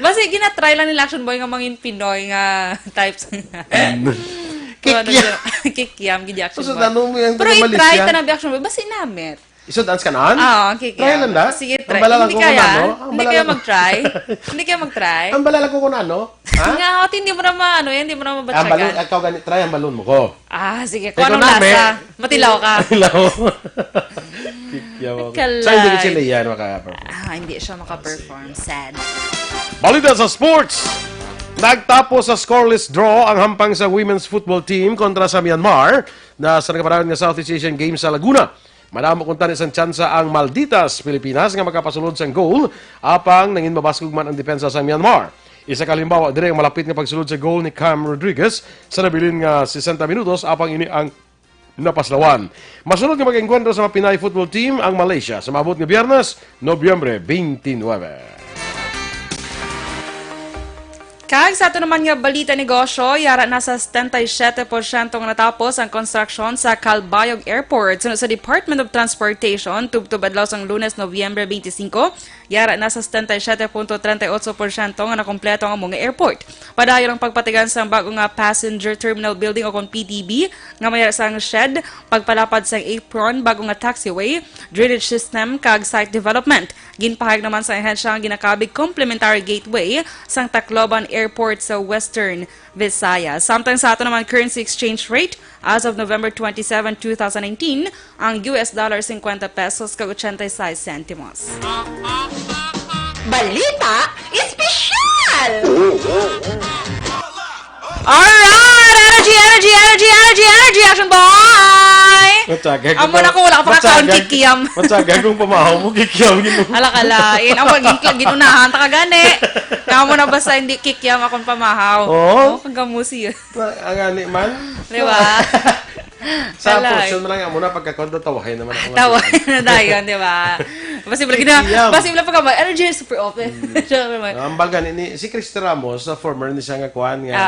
Basi ginatry lang nila Action Boy nga mangin Pinoy nga types. Kikiam, gidi action So, boy. ano mo yung Pero taga i-try Malaysia? ta na action boy. Basta inamit. Iso dance ka naan? Oo, kikiam. Try lang da? Sige, try. Ang balala Hindi ko kaya? kung ano? Ang Hindi balala kaya ko- mag-try? Hindi kaya mag-try? Ang balala ko kung ano? Ha? Nga, hot, hindi mo na maano yan, hindi mo na Ang balon, mabatsyagan. ikaw ganit, try ang balon mo ko. Ah, sige. Ikaw Kung anong na, lasa, matilaw ka. Ilaw. Kikyaw ako. Kalay. So, hindi ko sila yan maka-perform. Ah, hindi siya maka-perform. Sad. Balita sa sports! Nagtapos sa scoreless draw ang hampang sa women's football team kontra sa Myanmar na sa nagkaparaan ng Southeast Asian Games sa Laguna. Madamo kung tanis ang tsansa ang Malditas, Pilipinas nga makapasulod sa goal apang nangin mabaskog man ang depensa sa Myanmar. Isa kalimbawa dire ang malapit nga pagsulod sa goal ni Cam Rodriguez sa nabilin nga 60 minutos apang ini ang napaslawan. Masunod nga mag-engkwentro sa Pinay football team ang Malaysia sa maabot nga Biyernes, Nobyembre 29. Kag sa ato naman nga balita negosyo, yara na sa 77% nga natapos ang construction sa Calbayog Airport. Sunod sa Department of Transportation, tubtub adlaw sang Lunes, Nobyembre 25, yara na sa 77.38% nga nakompleto ang mga airport. Padayon ang pagpatigan sa bago nga Passenger Terminal Building o kon PTB, nga mayara sang shed, pagpalapad sa apron, bago nga taxiway, drainage system, kag site development. Ginpahayag naman sa ahensya ang ginakabig complementary gateway sang Tacloban Airport sa Western Visayas. Samtang sa ato naman currency exchange rate, as of November 27, 2019, ang US dollar 50 pesos kag 86 centimos. Balita Espesyal! Alright! Energy! Action boy! Matsagag. Amo na ko, wala ka pa kakaon kikiyam. Matsagag kung pamahaw mo, kikiyam. Alakalain. Ang pagiging ginunahan, taka gani. Kamo na basta hindi kikyam akong pamahaw. Oo. Kagamusi yun. Ang ani man. Di ba? Sa Alay. portion mo lang muna pagkakondo, tawahin naman ako. Tawa na dayon, di ba? Basibla Kikiyam. basibla pa ka ba? Energy is super open. Ang bagan ni si Cristo Ramos, sa former ni siya nga kuan nga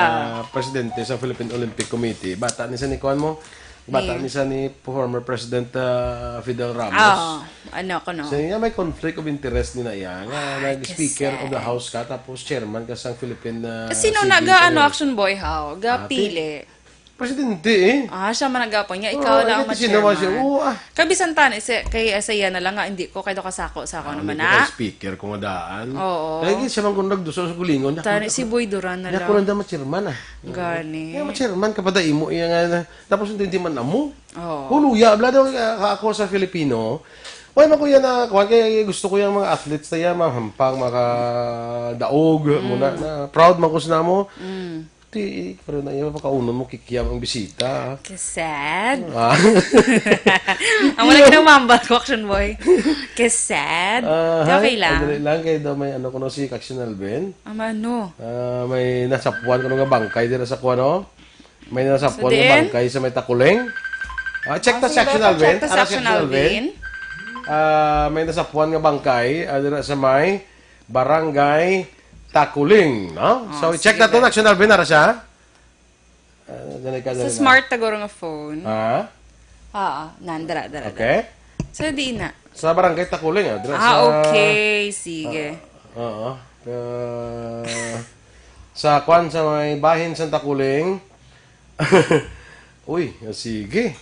presidente sa Philippine Olympic Committee. Bata ni siya ni kuan mo. Bata ni siya ni former President Fidel Ramos. Ano ko no? So, may conflict of interest ni na iya nga nag-speaker of the house ka tapos chairman ka sa Philippine Sino Civil na ga ano Engineering. action boy how? Ga pili. Presidente eh. Siya managapon niya. Ikaw lang ang kasi naman siya. ma-chairman. Kabisan tan kay saya na lang nga hindi ko kay do kasako naman Hindi na. ko speaker kung madaan. Oo. Kaya siya man kung nagduso sa kulingon. Tani si Boy Duran na Kaya ko lang. lang ma-chairman Gani. Kaya ma-chairman kapag imo iya nga tapos hindi man amo. Oo. Huluya, abla daw ako sa Filipino. Wala man ko yan na, kaya gusto ko yung mga athletes na yan, mahampang, makadaog, muna na, proud man ko sa namo. Di, pero na yung makaunon mo, kikiyam ang bisita. Kasad. Ah. Ang wala ginamambal ko, action boy. Kasad. Okay Madali lang. lang, kaya daw may ano ko no, si Aksyon Alvin. Ano? May nasapuan ko nga bangkay dira sa kuwan, no? May nasapuan So, nga din? bangkay sa may takuling. Check ta si Aksyon Alvin. Check ta si Ara, Action Alvin. May nasapuan nga bangkay dira sa may barangay Takuling, no? So, check na to, Action Alvin, ara siya. Sa smart tagoro nga phone. Ha? Nandara. Okay. So, di na. Sa barangay Takuling, dira sa... Okay. Sige. Oo. Sa kwan sa may bahin sa Takuling. Uy, sige.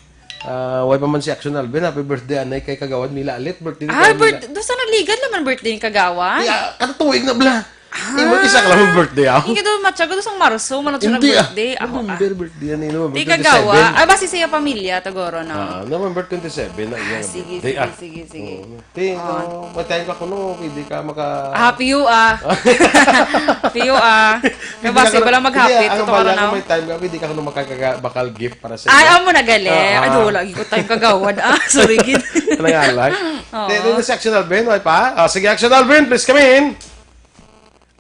Way pa man si Action Alvin. Happy birthday, anay, kay Kagawad. Mila alit. Birthday ni Kagawad. Doon sa naligad naman birthday ni Kagawa? Katutuwig na bla. Isa ka lang birthday ako. Hindi doon matyago doon sa Marso. Manot siya Hindi birthday. November birthday yan. November Di 27. Kagawa. Basi siya pamilya, tagoro na. November 27 na iya. Sige. Ti, matayin ka kuno, pwede ka maka... Happy you Happy you Kaya basi wala mag-happy. Ang Totoo bala na. kung may time ka, pwede ka kuno makakabakal gift para sa Amo na gali. Ado, lagi ko tayong kagawad. Sorry, gid. Ano nga lang? Dito na si Action Alvin, may pa? Sige, Action Alvin, please come in.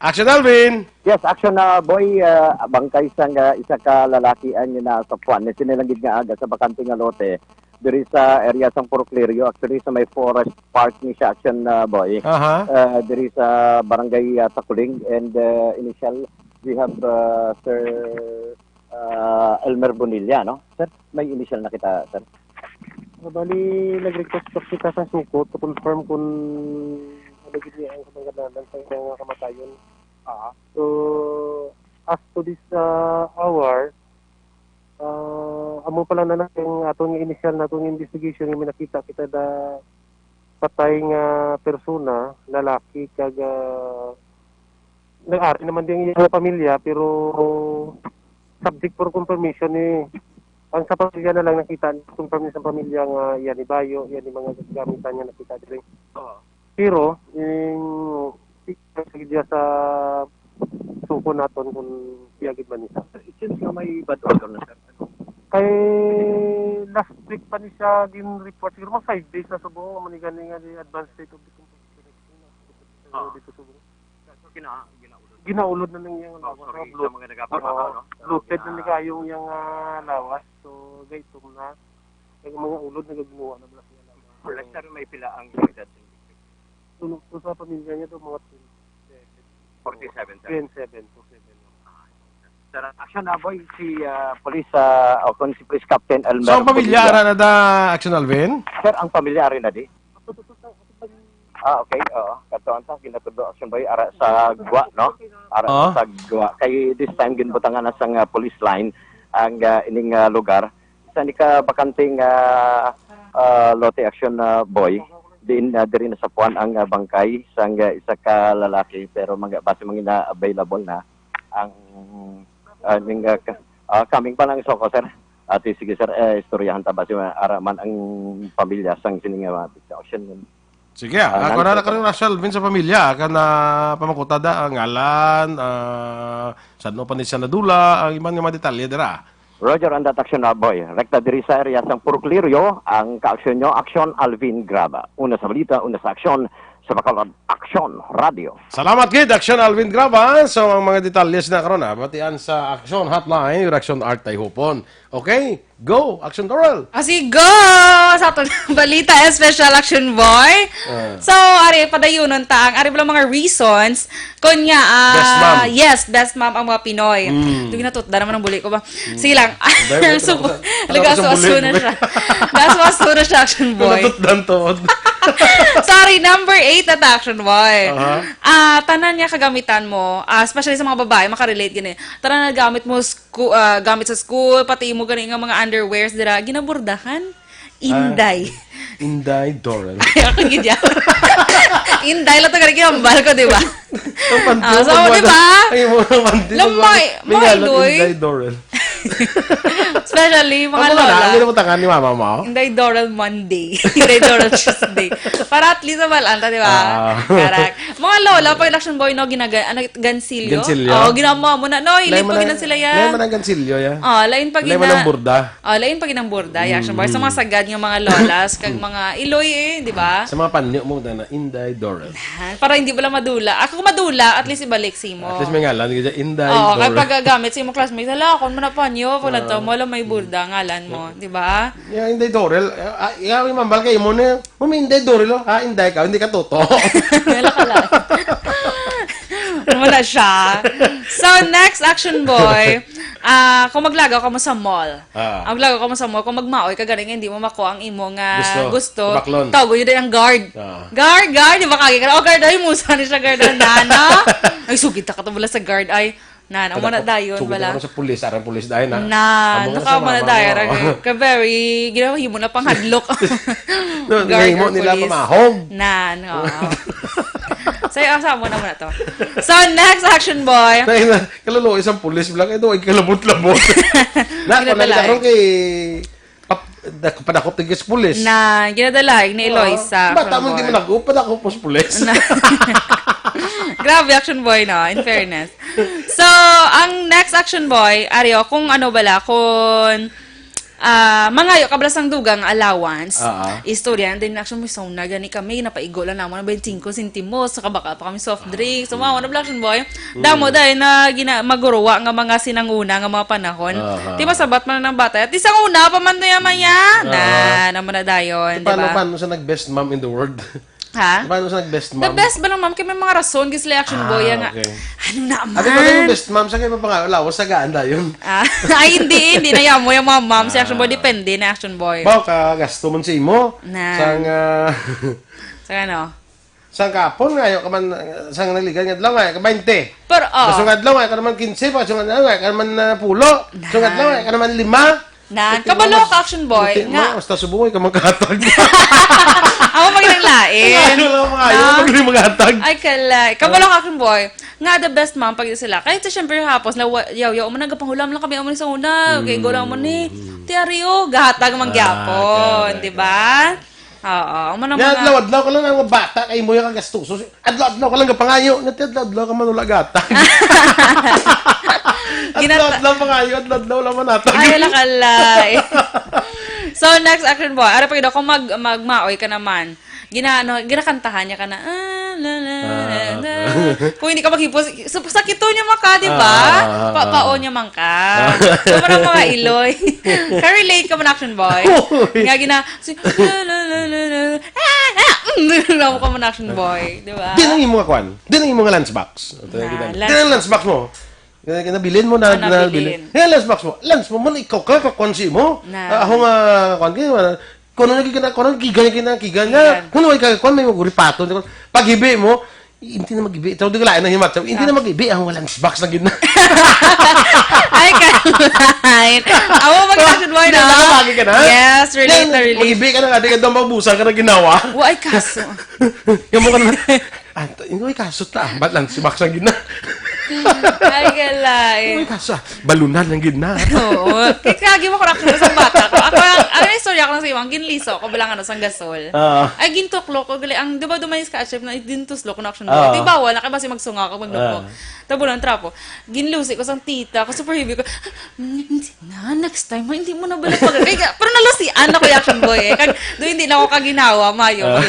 Action Alvin! Yes, action na boy, bangkay sang isa ka lalaki ang na sa Puan. Sinilanggit nga aga sa bakante nga lote. Diri sa area sang Poroclerio, actually sa may forest park ni siya action na boy. Diri sa barangay Takuling and initial we have Sir Elmer Bonilla, no? Sir, may initial na kita, sir. Bali, nag-request ko kita sa suko to confirm kung nalagid niya ang kamangalanan sa mga kamatayon. So, as to this hour, amo pala na yung atong initial na atong investigation yung nakita kita da patay nga persona, lalaki kag nag-ari naman din yung pamilya pero subject for confirmation ni ang sa pamilya na lang nakita confirmation sa pamilya nga yan ni Bayo, yan ni mga gamitan niya nakita diri. Pero yung sige sa suko naton kung piyagid man isa. It seems nga may bad order na, sir. Kay last week pa ni siya din report siguro mga 5 days na subo manigan nga di advanced state of decomposition dito subo. Ginaulod na nang yung mga nagapapa, no? bloated na ni kayong yung lawas. So gaytom na yung mga ulod na gaginawa na bala siya lawas. Correct, sir, may pila ang edad. Sunod sa pamilya niya to mga 47, sir. 27. Sir, action na boy, si Police, o kung si Police Captain Elmer. So, ang pamilya, na da Aksyon Alvin? Sir, ang pamilya rin na di. Okay, oo. Katuan sa kinatudo Action Boy, ara sa Gwa, no? Ara sa Gwa. Kay this time, ginbutangan na sang police line ang ining lugar. Sa ni ka bakanting lote Action Boy, din diri na sa puan ang bangkay sang isa ka lalaki pero base mga available na ang coming pa lang soko, sir. At sige, sir, istoryahan ta ba si araman ang pamilya sang sininga Action. Sige, ako na karon Aksyon Alvin sa pamilya ka na pamakutada ang ngalan, saan pa ni siya nadula, ang iman nga mga detalye dira. Roger, and that Action Boy. Rekta diri sa area sang Puruklirio, ang kaaksyon nyo, Aksyon Alvin Graba. Una sa balita, una sa aksyon, sa Bacolod Aksyon Radio. Salamat kid, Aksyon Alvin Graba. So, ang mga detalye na karon batian sa Aksyon Hotline, yung Aksyon Art tay hupon. Okay, go, Aksyon Dorel. Asi go! Sa ato balita, special action boy. So, ari, padayunon ta, ang ari pala mga reasons, kung nga, Best ma'am. yes, best ma'am ang mga Pinoy. Ito ginatutda naman ang buli ko ba? Sige lang. Lagaswaso na siya. Lagaswaso na siya, action boy. Natutdan to. Sorry, number 8 at action boy. Tanan niya kagamitan mo, especially sa mga babae, makarelate gini. Tanan na gamit mo gamit sa school, pati mo gani nga mga underwears dira ginabordahan. Inday. Inday Dorel. Ay, ako gidya. Inday lang to gani kinambal ko, di ba? So, di ba? Ay, mo panty. Lamay, mailoy. Inday Dorel. Especially mga lola. Ano mo tangan ni mama mo? Inday Dorel Monday. Inday Dorel Tuesday. Para at least malanta, di ba? Correct. Mga lola, pag election boy, no, gansilyo. Gansilyo? Oo, ginama mo na. No, ilip pa ginan sila yan. Lain man ang gansilyo, yan. Lain pa Lain man ang burda. Lain pa ginang burda. Action boy. Sa mga sagad ng mga lolas, kag mga iloy di ba? Sa mga panyo mo na Inday Dorel. Para hindi bala madula. Ako madula, at least ibalik si mo. At least may ngalan, Inday Oo, Dorel. kapag gagamit sa mo classmates, hala, kung manapanyo, pag nato mo, alam may burda, ngalan mo, di ba? Yeah, Inday Dorel. Ikaw yung mambal kayo mo na, Inday Dorel, Inday ka, hindi ka totoo. Wala ka lang. Wala siya. So, next action boy, kung maglagaw ka mo sa mall, kung magmaoy ka galing, hindi mo makuha ang imo nga gusto. Tago yun din ang guard. Guard, di ba kagi ka? Guard, ay, musa ni siya guard na nana. Ay, sugit ka ito sa guard, ay, ang mana dayon wala. Sa pulis, arang pulis dayon naka mana dayon ka very ginawa mo na pang hadlok. Guard mo nila pamahog. So, asa mo na muna to. So, next action boy. Kalalo, isang pulis bilang ito, ay kalabot-labot. Karon kay padakop tigis pulis. Ginadalag ni Eloisa. Bata mo hindi mo padakop pulis. Grabe action boy, no? In fairness. So, ang next action boy, Ario, kung ano bala, kung mangayo kablasang dugang allowance, istorya, and then action mo, so na gani kami, napaigo lang naman na 25 centimos, saka baka pa kami soft drinks, so mga na action boy, damo dahil na maguruwa nga mga sinanguna nga mga panahon. Di ba sabat man ng bata? At isang una, pamandoya maya, naman na dayon, di ba? Paano sa nag-best mom in the world? Ha? Paano sa nag-best mom? The best ba ng mom? Kaya may mga rason, gisli action boy, nga. Okay. Ano naman? Ate pa yung best mom, sa kayo mapangalawas sa ganda yun. Ay, hindi na yan mo yung mga mom si action boy, depende na action boy. Bao ka gasto mo sa imo? Na. Sang sa ano? Sang kapon nga, ka man, sang naligan nga adlaw nga, ka 20. Pero, Sang adlaw nga, ka naman 15, pa, sang adlaw nga, ka naman pulo. Sang adlaw nga, ka naman 5. kabalo ka, Aksyon Boy. Nga. Basta subuhay ka magkatag. Ako magiging lain. Magaling magkatag. Ay, kalay. Kabalo ka, Aksyon Boy. Nga, the best man, pag sila. Kahit sa syempre hapos, na yaw, man, nagapanghulam lang kami aman sa una. Okay, go lang mo ni. Tiaryo, gahatag mangyapon. Diba? Oo, man ang mga... Adlaw-adlaw ka lang ang mga bata, kay mo yung kagastuso. Adlaw-adlaw ka lang kapangayo. Adlaw-adlaw ka manula gata. Adlaw-adlaw pangayo, adlaw-adlaw lang manatag. Ay, lakalay. So, next Action Boy. Ara pag kung magmaoy ka naman, ginakantahan niya ka na, kung hindi ka maghipos, sakito niya maka, di ba? Pao niya man ka. So, parang mga iloy. Ka-relate ka man, Action Boy. Nga alam ka man, Action Boy. Di ba? Di lang yung mga kwan. Di lang yung mga lunchbox. Di lang lunchbox mo. Nabilin mo na nabilin. Lunchbox mo. Lunch mo man ikaw ka kakwansi mo. Ako nga kwan kayo. Kung ano nagigana, kiganya. Kung ano kwan may maguripato. Pag-ibi mo, hindi na mag-ibi. Ito di kalain ng himat. Hindi na mag-ibi. Ang lunchbox na gina. Ay, kalain. Ako mag-Action Boy na. Nakapagi ka na? Yes, relate na relate. Mag-ibi ka na. Di ka daw mabusan ka na ginawa. Ay, kaso. Yung mo ka naman. Hindi kaso ta. Ba't lunchbox na gina? Ay, kalain. Hindi kaso. Balunan ng gina. Oo. Kaya mo ko na sa bata ko. Ako, ano yung story ako ng sa iwang, ginliso ko bilang sang gasol. Ay, gintuklo ko. Ang, di ba dumayos ka, chef, na gintuslo ko na Action Boy. Di ba, wala ka ba si magsunga ko, maglupok. Tabo lang, trapo. Ginlusi ko sang tita ko, super heavy ko. Hindi na, next time, hindi mo na bala pag... Pero nalusian ako yung Action Boy eh. Doon hindi na ako kaginawa, mayo.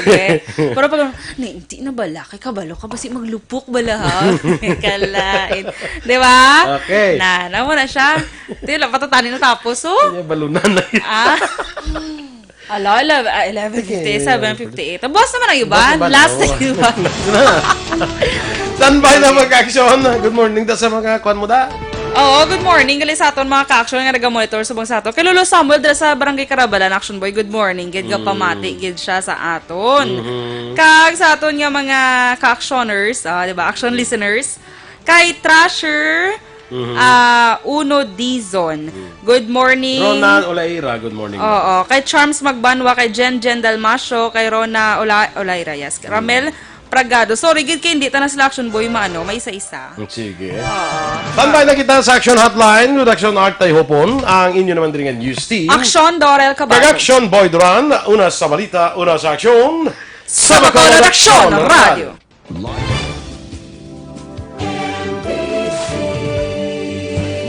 Pero pag, hindi na bala, kay kabalo ka ba si maglupok bala ha? Kalain. Di ba? Okay. Mo na siya. Di lang, patatanin na tapos, oh. Balunan na yun. Ala, 11:50, 7:58. Boss naman ang iba. Last na iba. Standby na mag-action. Good morning ta sa mga kwan mo da. Oo, good morning. Gali sa aton mga ka-action nga naga-monitor subang sa aton. Kay Lolo Samuel dala sa Barangay Carabalan, Action Boy. Good morning. Gid ka pamati gid siya sa aton. Kag sa aton nga mga ka-actioners, di ba? Action listeners. Kay Trasher Uno Dizon. Good morning. Ronan Olaira, good morning. Oo. Kay Charms Magbanwa, kay Jen Dalmasio, kay Rona Olaira, yes. Ramel Pragado. Sorry, gid kay hindi ta na sila Action Boy maano, may isa-isa. Sige. Standby na kita sa Action Hotline with Action Art Hopon. Ang inyo naman din ang news team. Aksyon, Dorel, Cabatu. Action Boy Duran. Una sa balita, una sa aksyon. Sa Bacolod Aksyon Radio.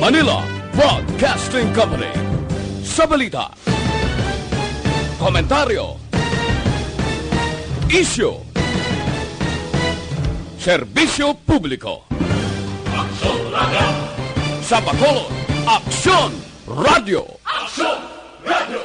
Manila Broadcasting Company. Sa balita, komentaryo, issue, serbisyo publiko. Aksyon Radio. Sa Bacolod, Aksyon Radio. Aksyon Radio.